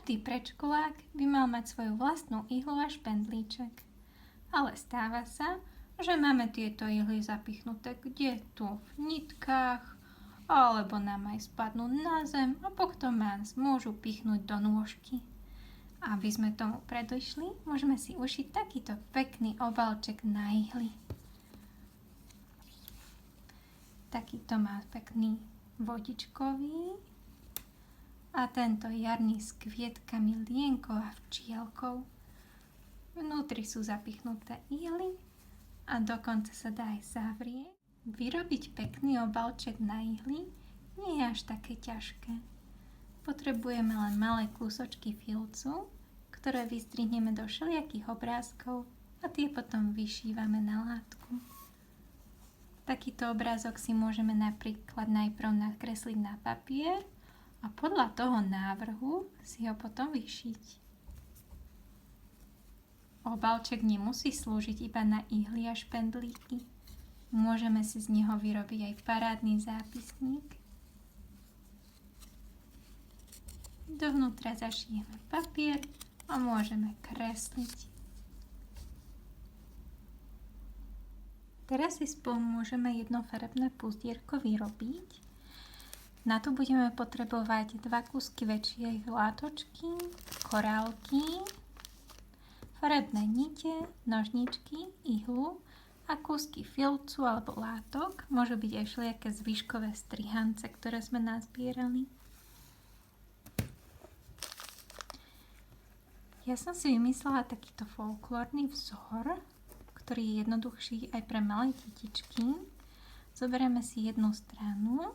Každý predškolák by mal mať svoju vlastnú ihlu a špendlíček. Ale stáva sa, že máme tieto ihly zapichnuté kde tu v nitkách, alebo nám aj spadnú na zem a potom nás môžu pichnúť do nôžky. Aby sme tomu predišli, môžeme si ušiť takýto pekný obalček na ihly. Takýto má pekný vodičkový a tento jarný s kvietkami, lienkou a včielkou. Vnútri sú zapichnuté ihly a dokonca sa dá aj zavrieť. Vyrobiť pekný obalček na ihly nie je až také ťažké. Potrebujeme len malé kúsočky filcu, ktoré vystrihneme do všelijakých obrázkov a tie potom vyšívame na látku. Takýto obrázok si môžeme napríklad najprv nakresliť na papier a podľa toho návrhu si ho potom vyšiť. Obalček nemusí slúžiť iba na ihly a špendlíky. Môžeme si z neho vyrobiť aj parádny zápisník. Dovnútra zašijeme papier a môžeme kresliť. Teraz si spolu môžeme jednofarebné puzdierko vyrobiť. Na to budeme potrebovať 2 kúsky väčšej látočky, korálky, farebné nite, nožničky, ihlu a kúsky filcu alebo látok. Môžu byť aj všelijaké zvyškové strihance, ktoré sme nazbierali. Ja som si vymyslela takýto folklórny vzor, ktorý je jednoduchší aj pre malé detičky. Zoberieme si jednu stranu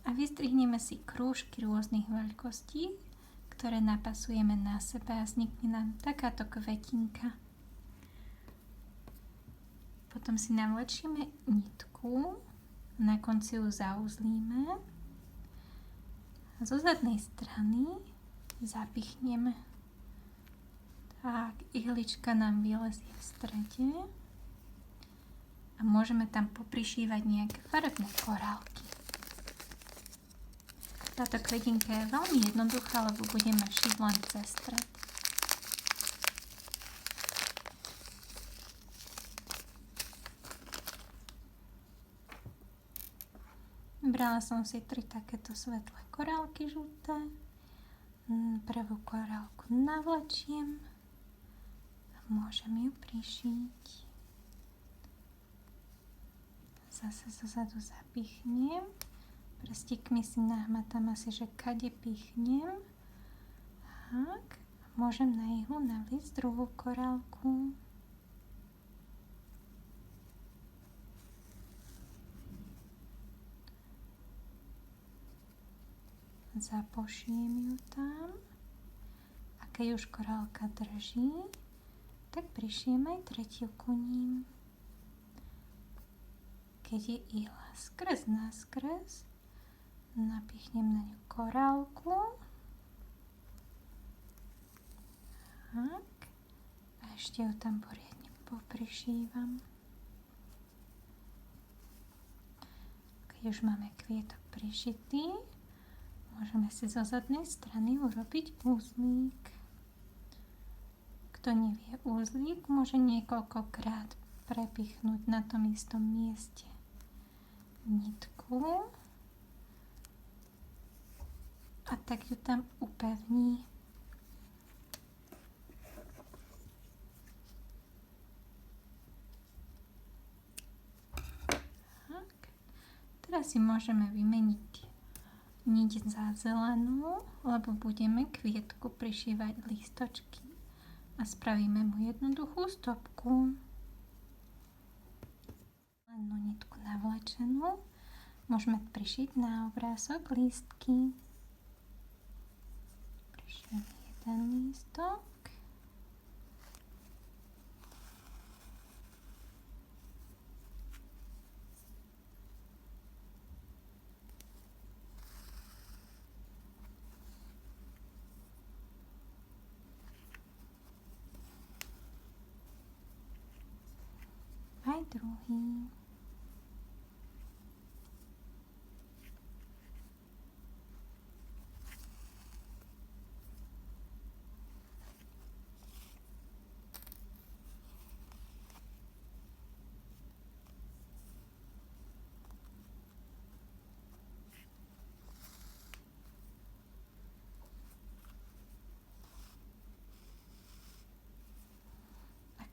a vystrihneme si krúžky rôznych veľkostí, ktoré napasujeme na sebe a vznikne nám takáto kvetinka. Potom si navlečieme nitku, na konci ju zauzlíme a zo zadnej strany zapichneme. Tak, ihlička nám vylezie v strede a môžeme tam poprišívať nejaké farebné korálky. Táto kvetinka je veľmi jednoduchá, lebo budeme šiť len cez stred. Brala som si 3 takéto svetlé korálky žlté. Prvú korálku navlečiem a môžem ju prišiť. Zase zozadu zapichnem. Prstíkmi si nahmatám asi, že kade pichnem. Tak. Môžem na ihlu navliecť druhú korálku. Zapošiem ju tam. A keď už korálka drží, tak prišiem aj tretiu ku ním. Keď je ihla skres na skres, napichnem na ňu korálku. Tak. A ešte ju tam poriadne poprišívam. Keď už máme kvietok prišitý, môžeme si zo zadnej strany urobiť úzlík. Kto nevie úzlík, môže niekoľkokrát prepichnúť na tom istom mieste nitku a tak ju tam upevní. Tak. Teraz si môžeme vymeniť niť za zelenú, lebo budeme kvietku prišívať lístočky a spravíme mu jednoduchú stopku. Zelenú nitku navlečenú môžeme prišiť na obrázok lístky. Prišijem jeden lístok. Aj druhý.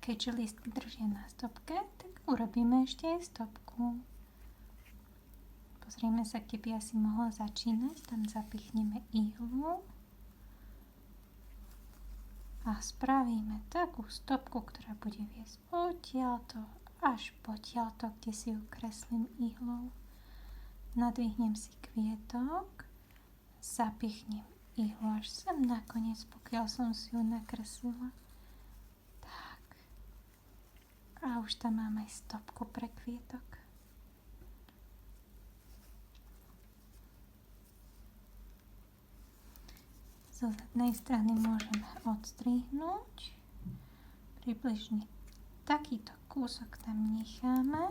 keďže listky držia na stopke, tak urobíme ešte aj stopku. Pozrieme sa, kde by asi mohla začínať. Tam zapichneme ihlu a spravíme takú stopku, ktorá bude viesť odtiaľto až potiaľto, kde si ju kreslím ihlou. Nadvihnem si kvietok, zapichnem ihlu až sem nakoniec, pokiaľ som si ju nakreslila. Tak. A už tam mám aj stopku pre kvietok. Zo zadnej strany môžeme odstrihnúť. Približne takýto kúsok tam necháme,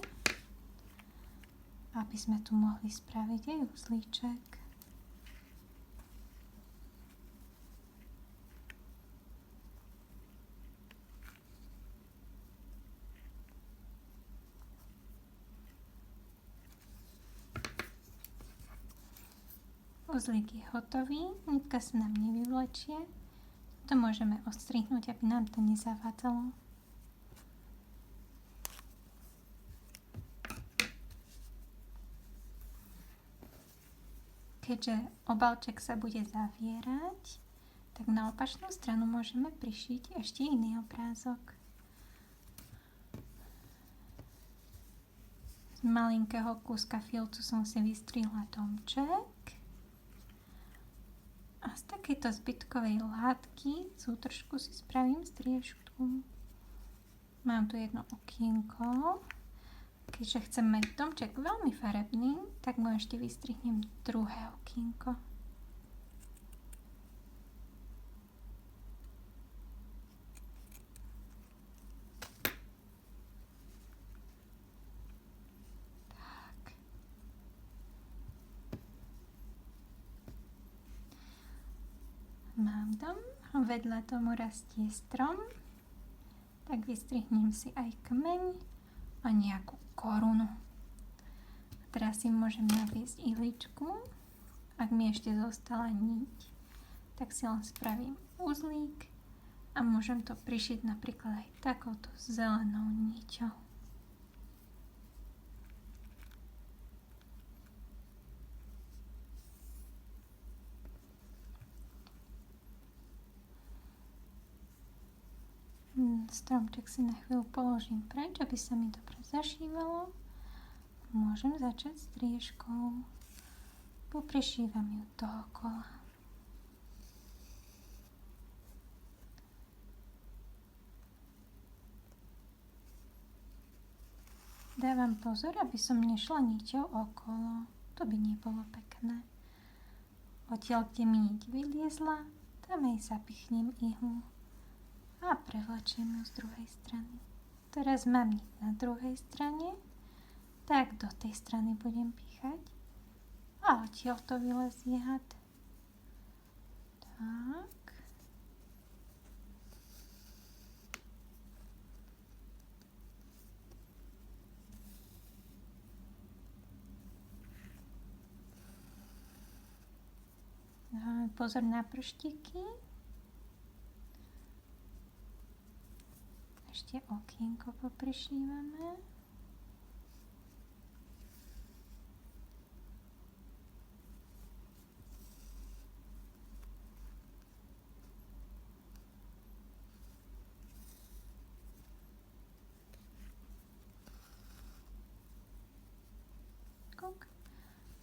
aby sme tu mohli spraviť aj uzlíček. Uzlík je hotový, nitka sa nám nevyvlečie. To môžeme odstrihnúť, aby nám to nezavádzalo. Keďže obálček sa bude zavierať, tak na opačnú stranu môžeme prišiť ešte iný obrázok. Z malinkého kúska filcu som si vystrihla domček. A z takéto zbytkovej látky z útržku si spravím striežku. Mám tu jedno okienko. Keďže chcem mať domček veľmi farebný, tak mu ešte vystrihnem druhé okienko. Mám dom, vedľa tomu rastie strom, tak vystrihnem si aj kmeň a nejakú korunu. A teraz si môžem naviesť ihličku, ak mi ešte zostala niť, tak si len spravím uzlík a môžem to prišiť napríklad aj takouto zelenou niťou. Stromček si na chvíľu položím preč, aby sa mi dobre zašívalo. Môžem začať striežkou. Poprešívam ju dookola. Dávam pozor, aby som nešla niťou okolo. To by nebolo pekné. Odtiaľ, kde mi niť vyliezla, tam aj zapichnem ihlu. A prevlačím ju z druhej strany. Teraz mám niť na druhej strane, tak do tej strany budem píchať a odtiaľ to vylezie had. Tak. Dáme pozor na prštiky. Ešte okienko poprešívame.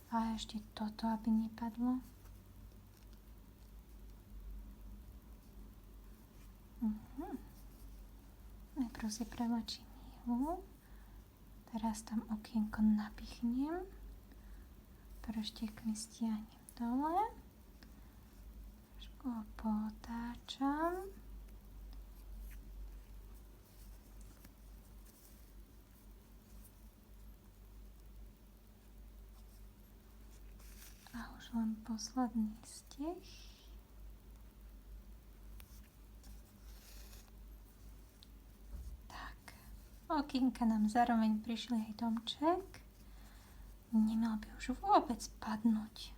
A ešte toto, aby nepadlo. Najprv si prevlačím ihlu, teraz tam okienko napichnem, prštiekmi stiahnem dole, trošku ho potáčam a už len posledný steh. Okienka nám zároveň prišli aj domček. Nemal by už vôbec padnúť.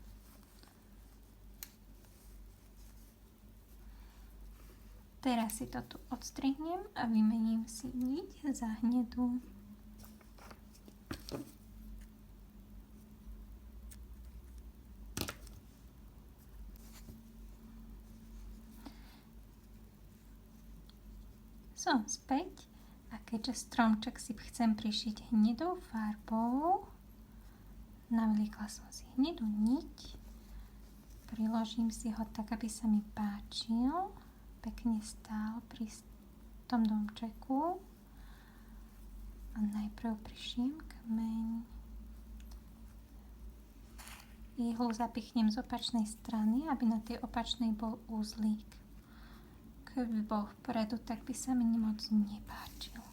teraz si to tu odstrihnem a vymením si niť za hnedú. Som späť a keďže stromček si chcem prišiť hnedou farbou, navliekla som si hnedú niť, priložím si ho tak, aby sa mi páčil, pekne stál pri tom domčeku a najprv prišiem kmeň. Ihlu zapichnem z opačnej strany, aby na tej opačnej bol uzlík. Keby bol vpredu, tak by sa mi moc nepáčil.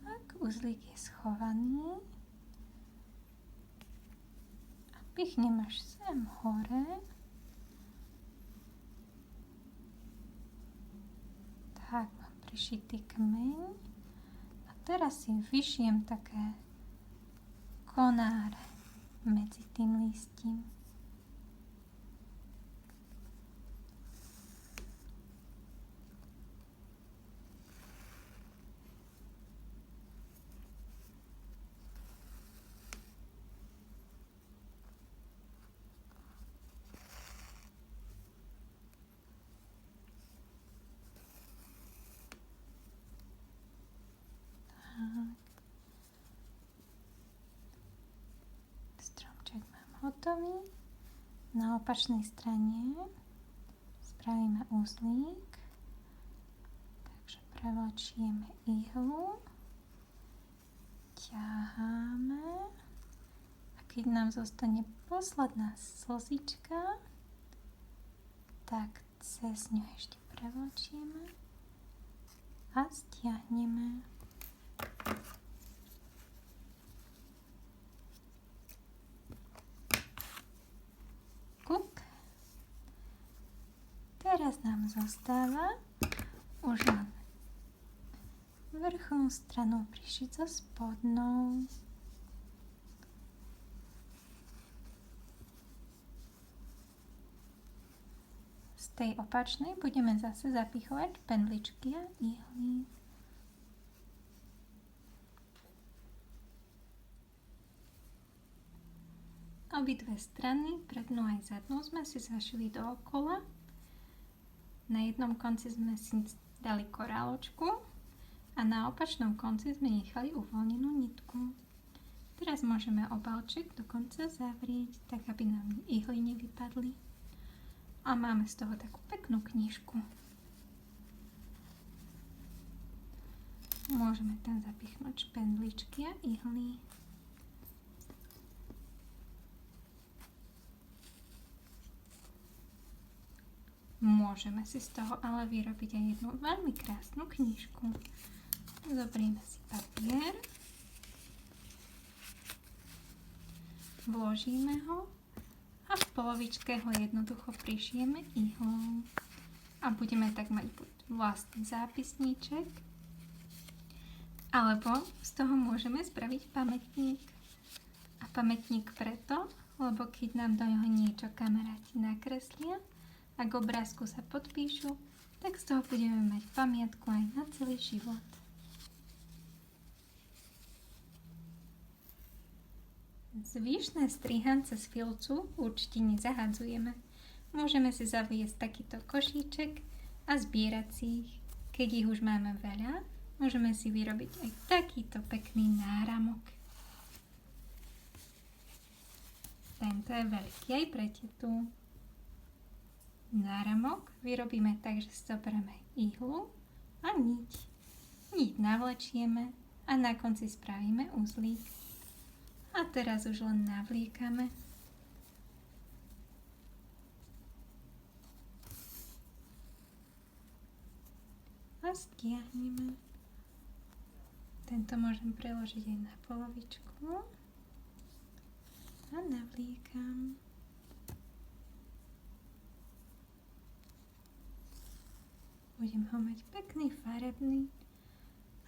Ak uzlík je schovaný, a pichnem až sem hore, tak mám prišitý kmeň a teraz si vyšijem také konáre medzi tým listím. Stromček mám hotový. Na opačnej strane spravíme uzlík. Takže prevlačieme ihlu, ťaháme a keď nám zostane posledná slzička, tak cez ňu ešte prevlačieme a stiahneme. Kuk. Teraz nám zostáva už len vrchnú stranu prišiť so spodnou. Z tej opačnej budeme zase zapichovať pendličky a ihly. Obidve strany, prednú aj zadnú, sme si zašili dookola. Na jednom konci sme si dali koráločku a na opačnom konci sme nechali uvoľnenú nitku. Teraz môžeme obálček dokonca zavrieť, tak aby nám ihly nevypadli. A máme z toho takú peknú knižku. Môžeme tam zapichnúť špendličky a ihly. Môžeme si z toho ale vyrobiť aj jednu veľmi krásnu knižku. Zoberieme si papier, vložíme ho a v polovičke ho jednoducho prišijeme ihlou. A budeme tak mať buď vlastný zápisníček, alebo z toho môžeme spraviť pamätník. A pamätník preto, lebo keď nám do neho niečo kamaráti nakreslia, a k obrázku sa podpíšu, tak z toho budeme mať pamiatku aj na celý život. Zvyšné strihance z filcu určite nezahadzujeme. Môžeme si zaviesť takýto košíček a zbierať si ich. Keď ich už máme veľa, môžeme si vyrobiť aj takýto pekný náramok. Tento je veľký aj pre tetu. Náramok vyrobíme tak, že zoberieme ihlu a niť. Niť navlečieme a na konci spravíme uzlík. A teraz už len navliekame. A stiahneme. Tento môžem preložiť aj na polovičku. A navliekam. Budem ho mať pekný, farebný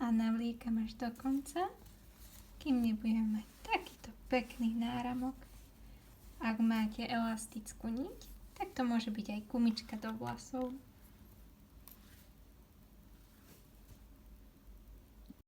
a navliekam až do konca, kým nebudem mať takýto pekný náramok. Ak máte elastickú niť, tak to môže byť aj gumička do vlasov.